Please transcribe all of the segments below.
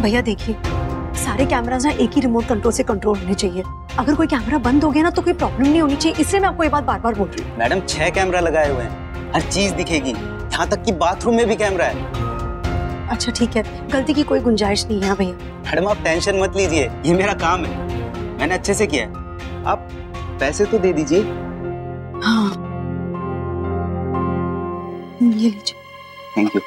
भैया देखिए, सारे कैमरास ना एक ही रिमोट कंट्रोल से कंट्रोल होने चाहिए। अगर कोई कैमरा बंद हो गया ना तो कोई प्रॉब्लम नहीं होनी चाहिए, इसलिए मैं आपको ये बात बार बार बोल रही हूँ। मैडम 6 कैमरा लगाए हुए हैं, हर चीज दिखेगी, यहाँ तक कि बाथरूम में भी कैमरा है। अच्छा ठीक है, गलती की कोई गुंजाइश नहीं है भैया। मैडम आप टेंशन मत लीजिए, ये मेरा काम है, मैंने अच्छे से किया है। आप पैसे तो दे दीजिए। हाँ ये लीजिए। Thank you.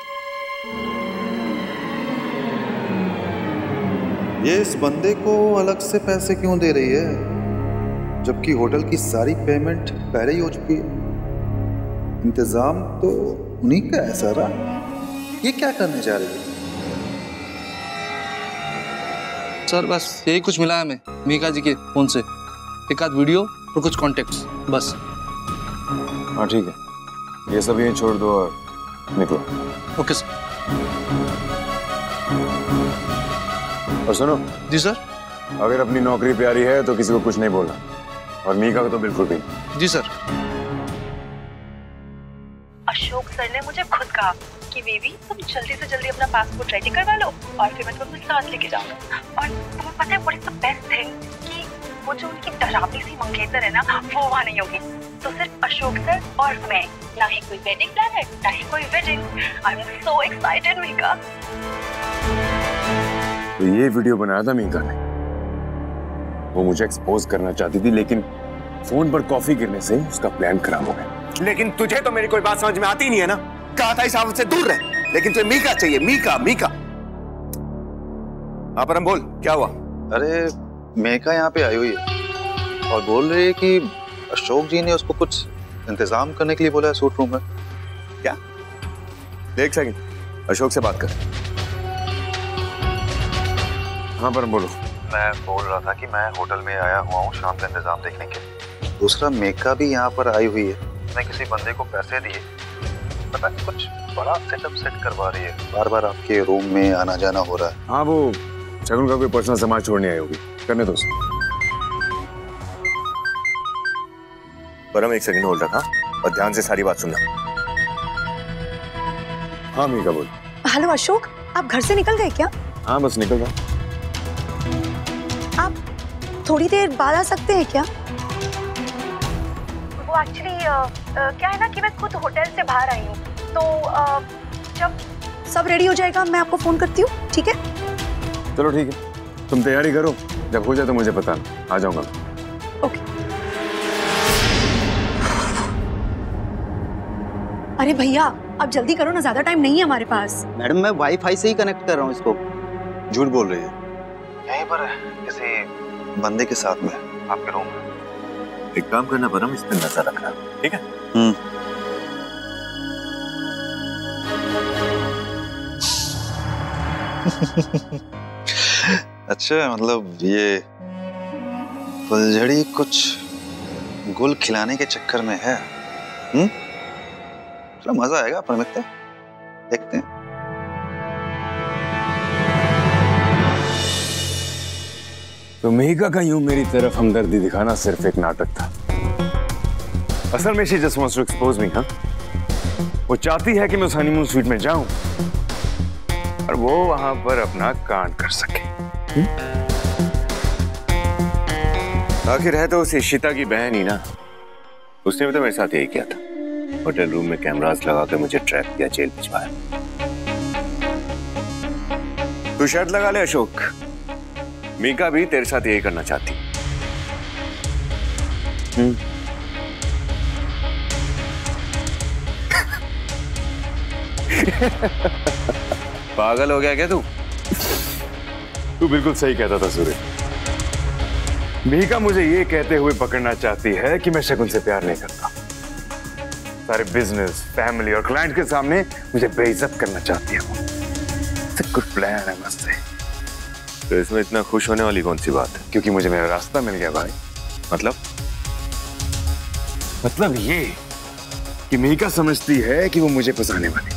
ये इस बंदे को अलग से पैसे क्यों दे रही है, जबकि होटल की सारी पेमेंट पहले ही हो चुकी है। इंतजाम तो उन्हीं का है सारा। ये क्या करने जा रही है? सर बस यही कुछ मिला है हमें मीका जी के फोन से, एक आध वीडियो और कुछ कॉन्टेक्ट्स बस। हाँ ठीक है, ये सब यहीं छोड़ दो और निकलो। Okay sir. और सुनो। जी सर। अगर अपनी नौकरी प्यारी है तो किसी को कुछ नहीं बोलना, और मीका को तो बिल्कुल भी। जी सर। अशोक सर ने मुझे खुद कहा कि बेबी तुम जल्दी से जल्दी अपना पासपोर्ट रेडी करवा लो और फिर मैं तुम्हें साथ लेके जाऊंगा। और तुम्हें पता है what is the best thing कि वो जो उनकी डरावनी सी मंगेतर है ना वो वहाँ नहीं होगी। तो सिर्फ अशोक सर और मैं, ना ही कोई वेडिंग प्लान है ना ही कोई wedding. I am so excited Mika. तो ये वीडियो बनाया था मीका ने, वो मुझे एक्सपोज करना चाहती थी, लेकिन फोन पर कॉफी गिरने से उसका प्लान खराब हो गया। लेकिन तुझे तो मेरी कोई बात समझ में आती नहीं है ना। कहा था इस आफत से दूर रहे, लेकिन तुझे मीका चाहिए, मीका मीका। हाँ परम बोल, क्या हुआ? अरे मेका यहाँ पे आई हुई है और बोल रही है कि अशोक जी ने उसको कुछ इंतजाम करने के लिए बोला है सूट रूम में। क्या? एक सेकंड, अशोक से बात कर। हाँ परम बोलो। मैं बोल रहा था कि मैं होटल में आया हुआ हूँ शाम का इंतजाम देखने के लिए। दूसरा मेका भी यहाँ पर आई हुई है, मैं किसी बंदे को पैसे दिए, पता नहीं कुछ बड़ा सेटअप सेट करवा रही है, बार बार आपके रूम में आना जाना हो रहा है। हाँ वो शगुन का कोई पर्सनल सामान छोड़ने आई होगी, करने दो उसे। परम एक सेकंड होल्ड रखा और ध्यान से सारी बात सुनना। हाँ मीका बोल। हेलो अशोक, आप घर से निकल गए क्या? हाँ बस निकल गया। आप थोड़ी देर बाद आ सकते हैं क्या? वो एक्चुअली क्या है ना कि मैं खुद होटल से बाहर आई हूँ, तो जब सब रेडी हो जाएगा मैं आपको फोन करती हूँ, ठीक है? चलो ठीक है, तुम तैयारी करो, जब हो जाए तो मुझे बताना, आ जाऊंगा। ओके। अरे भैया अब जल्दी करो ना, ज्यादा टाइम नहीं है हमारे पास। मैडम मैं वाईफाई से ही कनेक्ट कर रहा हूँ इसको। झूठ बोल रही है, यहीं पर किसी बंदे के साथ में आपके रूम में। एक काम करना परम, इस पे नजर रखना, ठीक है? अच्छा मतलब ये फुलझड़ी कुछ गुल खिलाने के चक्कर में है। चलो मजा आएगा, पर देखते हैं। तो मीका का यूं मेरी तरफ हमदर्दी दिखाना सिर्फ एक नाटक था। असल में she just wants to expose me. हाँ, वो चाहती है कि मैं उस हनीमून स्वीट में जाऊं और वो वहां पर अपना कांड कर सके। आखिर है तो उस इशिता की बहन ही ना, उसने भी तो मेरे साथ यही किया था। होटल रूम में कैमरास लगा के मुझे ट्रैप किया, जेल भिजवाया। तू शर्त लगा ले अशोक, मीका भी तेरे साथ यही करना चाहती। पागल हो गया क्या तू? तू बिल्कुल सही कहता था सूर्य। मीका मुझे ये कहते हुए पकड़ना चाहती है कि मैं शगुन से प्यार नहीं करता। सारे बिजनेस, फैमिली और क्लाइंट के सामने मुझे बेइज्जत करना चाहती है वो। It's a good plan, I must say। तो इसमें इतना खुश होने वाली कौन सी बात है? क्योंकि मुझे मेरा रास्ता मिल गया भाई। मतलब ये कि मीका समझती है कि वो मुझे फंसाने वाली,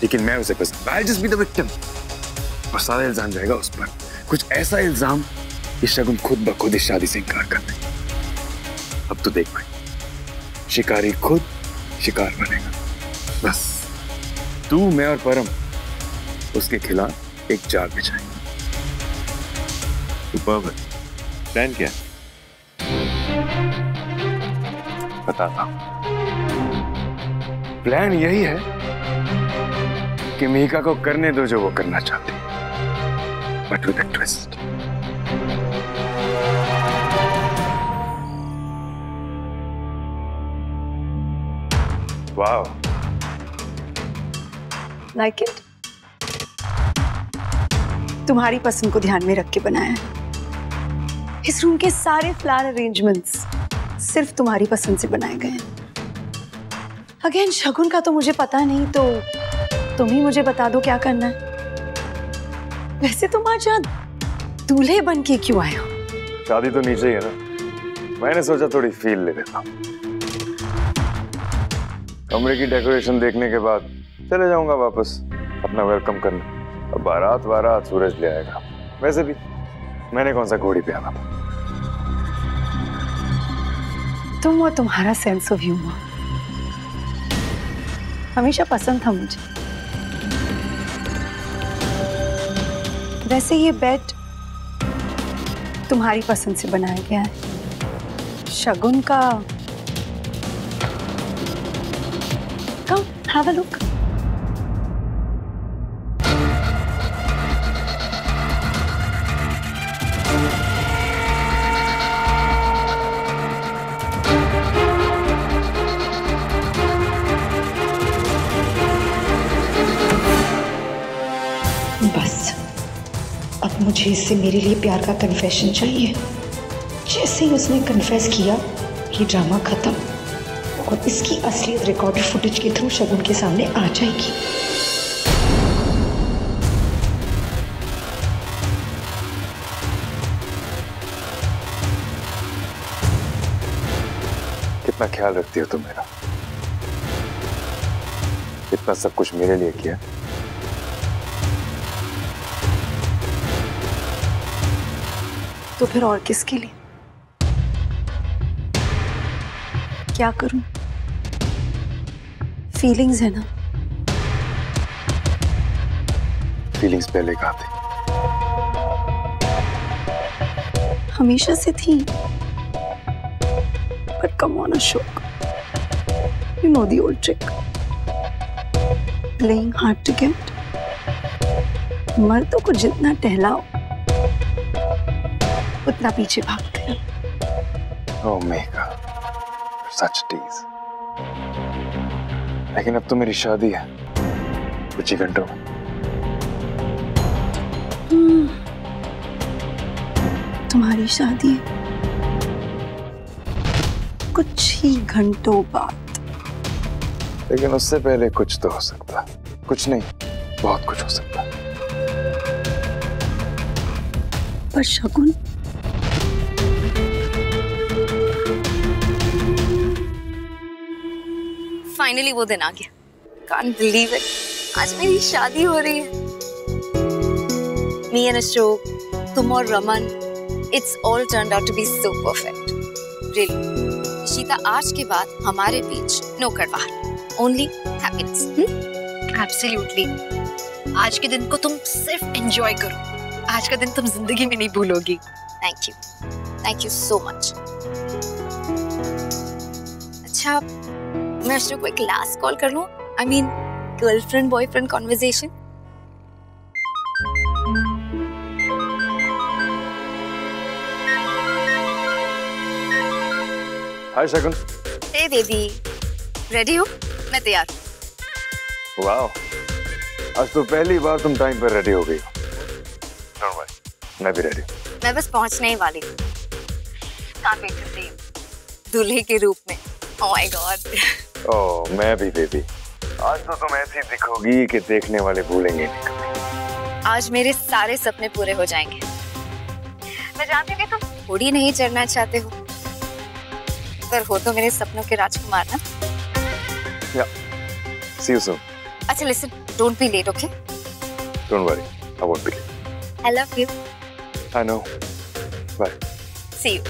लेकिन मैं उसे फंसा। I'll just be the victim। और सारा इल्जाम जाएगा उस पर, कुछ ऐसा इल्जाम कि शगुन खुद ब खुद इस शादी से इनकार कर दे। अब तो देख भाई, शिकारी खुद शिकार बनेगा। बस तू, मैं और परम उसके खिलाफ एक जाल बिछाएंगे। सुपर्ब है। प्लान क्या है? बताता हूं। प्लान यही है कि मीका को करने दो जो वो करना चाहती है, but with a twist. Wow, like it? तुम्हारी पसंद को ध्यान में रख के बनाया है। इस रूम के सारे फ्लावर अरेंजमेंट्स सिर्फ तुम्हारी पसंद से बनाए गए हैं। अगेन शगुन का तो मुझे पता नहीं, तो तुम ही मुझे बता दो क्या करना है। वैसे तुम आज यहाँ दूल्हे बन के क्यों आए हो? शादी तो नीचे ही है ना, मैंने सोचा थोड़ी फील ले लेता हूं। कमरे की डेकोरेशन देखने के बाद चले जाऊंगा वापस अपना वेलकम करने। अब बारात सूरज ले आएगा। वैसे भी मैंने कौन सा घोड़ी पे आना था। तुम और तुम्हारा सेंस ऑफ ह्यूमर हमेशा पसंद था मुझे। वैसे ये बेड तुम्हारी पसंद से बनाया गया है। शगुन का कम हैव अ लुक। बस अब मुझे इससे मेरे लिए प्यार का कन्फेशन चाहिए। जैसे ही उसने कन्फेस किया, ये ड्रामा खत्म और इसकी असलियत रिकॉर्डेड फुटेज के थ्रू शगुन के सामने आ जाएगी। कितना ख्याल रखती हो तुम मेरा, इतना सब कुछ मेरे लिए किया। तो फिर और किसके लिए? क्या करूं? फीलिंग्स है ना। फीलिंग्स पहले कहाँ थी? हमेशा से थी, but come on Ashok, you know the old trick, playing hard to get. मर्दों को जितना टहलाओ उतना पीछे भागते हैं। Oh Megha, such tease. लेकिन अब तो मेरी शादी है कुछ ही घंटों में। तुम्हारी शादी है कुछ ही घंटों बाद। लेकिन उससे पहले कुछ तो हो सकता, कुछ नहीं बहुत कुछ हो सकता। पर शगुन, फाइनली वो दिन आ गया। Can't believe it. आज मेरी शादी हो रही है। Me and Ashok, तुम और Raman, it's all turned out to be so perfect. Really. शीता, आज के बाद हमारे बीच no कड़वाहट, only happiness. Absolutely. आज के दिन को तुम सिर्फ एंजॉय करो। आज का दिन तुम जिंदगी में नहीं भूलोगी। Thank you. Thank you so much. अच्छा, मैं अशोक को एक लास्ट कॉल कर लूं? I mean, girlfriend boyfriend conversation. Hi Shagun. Hey baby, ready हो? मैं तैयार हूँ। वाओ, आज तो पहली बार तुम टाइम पर रेडी हो गई हो। डोंट वरी, मैं भी रेडी हूँ। मैं बस पहुंचने ही वाली हूँ। Can't wait to see you. दूल्हे के रूप में। Oh my God. ओह, मैं भी बेबी। आज तो तुम ऐसी दिखोगी कि देखने वाले भूलेंगे नहीं कभी। आज मेरे सारे सपने पूरे हो जाएंगे। मैं जानती हूँ कि तुम घोड़ी नहीं चढ़ना चाहते हो, पर हो तो मेरे सपनों के राजकुमार ना। Yeah. See you soon. अच्छा, listen, don't be late, okay? Don't worry, I won't be late. I love you. I know. Bye. See you.